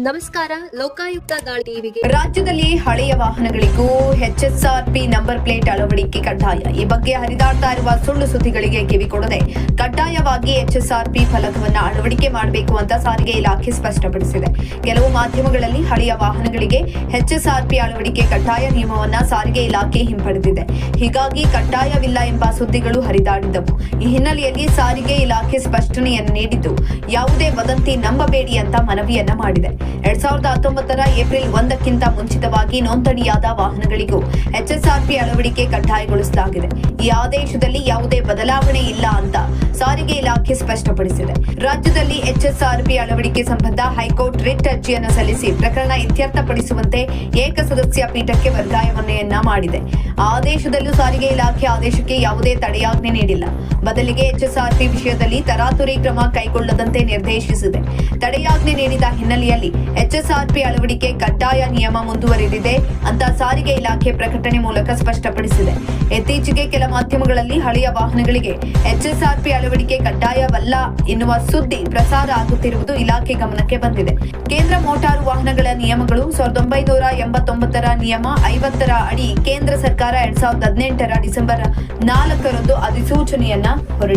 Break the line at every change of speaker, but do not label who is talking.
ನಮಸ್ಕಾರ. ಲೋಕಾಯುಕ್ತ ದಾಳಿ ಟಿವಿಗೆ.
ರಾಜ್ಯದಲ್ಲಿ ಹಳೆಯ ವಾಹನಗಳಿಗೂ HSRP ನಂಬರ್ ಪ್ಲೇಟ್ ಅಳವಡಿಕೆ ಕಡ್ಡಾಯ. ಈ ಬಗ್ಗೆ ಹರಿದಾಡ್ತಾ ಇರುವ ಸುಳ್ಳು ಸುದ್ದಿಗಳಿಗೆ ಕಿವಿಕೊಡದೆ ಕಡ್ಡಾಯವಾಗಿ HSRP ಫಲಕವನ್ನು ಅಳವಡಿಕೆ ಮಾಡಬೇಕು ಅಂತ ಸಾರಿಗೆ ಇಲಾಖೆ ಸ್ಪಷ್ಟಪಡಿಸಿದೆ. ಕೆಲವು ಮಾಧ್ಯಮಗಳಲ್ಲಿ ಹಳೆಯ ವಾಹನಗಳಿಗೆ HSRP ಅಳವಡಿಕೆ ಕಡ್ಡಾಯ ನಿಯಮವನ್ನ ಸಾರಿಗೆ ಇಲಾಖೆ ಹಿಂಪಡೆದಿದೆ. ಹೀಗಾಗಿ ಕಡ್ಡಾಯವಿಲ್ಲ ಎಂಬ ಸುದ್ದಿಗಳು ಹರಿದಾಡಿದ್ದವು. ಈ ಹಿನ್ನೆಲೆಯಲ್ಲಿ ಸಾರಿಗೆ ಇಲಾಖೆ ಸ್ಪಷ್ಟನೆಯನ್ನು ನೀಡಿದ್ದು, ಯಾವುದೇ ವದಂತಿ ನಂಬಬೇಡಿ ಅಂತ ಮನವಿಯನ್ನ ಮಾಡಿದೆ. 2019 ಏಪ್ರಿಲ್ 1ಕ್ಕಿಂತ ಮುಂಚಿತವಾಗಿ ನೋಂದಣಿಯಾದ ವಾಹನಗಳಿಗೂ HSRP ಅಳವಡಿಕೆ ಕಡ್ಡಾಯಗೊಳಿಸಲಾಗಿದೆ. ಈ ಆದೇಶದಲ್ಲಿ ಯಾವುದೇ ಬದಲಾವಣೆ ಇಲ್ಲ ಅಂತ ಸಾರಿಗೆ ಇಲಾಖೆ ಸ್ಪಷ್ಟಪಡಿಸಿದೆ. ರಾಜ್ಯದಲ್ಲಿ HSRP ಅಳವಡಿಕೆ ಸಂಬಂಧ ಹೈಕೋರ್ಟ್ ರಿಟ್ ಅರ್ಜಿಯನ್ನು ಸಲ್ಲಿಸಿ ಪ್ರಕರಣ ಇತ್ಯರ್ಥಪಡಿಸುವಂತೆ ಏಕಸದಸ್ಯ ಪೀಠಕ್ಕೆ ವರ್ಗಾವಣೆಯನ್ನ ಮಾಡಿದೆ. ಆದೇಶದಲ್ಲೂ ಸಾರಿಗೆ ಇಲಾಖೆ ಆದೇಶಕ್ಕೆ ಯಾವುದೇ ತಡೆಯಾಜ್ಞೆ ನೀಡಿಲ್ಲ. ಬದಲಿಗೆ HSRP ವಿಷಯದಲ್ಲಿ ತರಾತುರಿ ಕ್ರಮ ಕೈಗೊಳ್ಳದಂತೆ ನಿರ್ದೇಶಿಸಿದೆ. ತಡೆಯಾಜ್ಞೆ ನೀಡಿದ ಹಿನ್ನೆಲೆಯಲ್ಲಿ HSRP ಅಳವಡಿಕೆ ಕಡ್ಡಾಯ ನಿಯಮ ಮುಂದುವರೆದಿದೆ ಅಂತ ಸಾರಿಗೆ ಇಲಾಖೆ ಪ್ರಕಟಣೆ ಮೂಲಕ ಸ್ಪಷ್ಟಪಡಿಸಿದೆ. ಇತ್ತೀಚೆಗೆ ಕೆಲ ಮಾಧ್ಯಮಗಳಲ್ಲಿ ಹಳೆಯ ವಾಹನಗಳಿಗೆ HSRP ಅಳವಡಿಕೆ ಕಡ್ಡಾಯವಲ್ಲ ಎನ್ನುವ ಸುದ್ದಿ ಪ್ರಸಾರ ಆಗುತ್ತಿರುವುದು ಇಲಾಖೆ ಗಮನಕ್ಕೆ ಬಂದಿದೆ. ಕೇಂದ್ರ ಮೋಟಾರು ವಾಹನಗಳ ನಿಯಮಗಳು 1989 ನಿಯಮ 50 ಅಡಿ ಕೇಂದ್ರ ಸರ್ಕಾರ 2018 ಡಿಸೆಂಬರ್ 4 ಅಧಿಸೂಚನೆಯನ್ನ ಹೊರಡಿಸಿದೆ.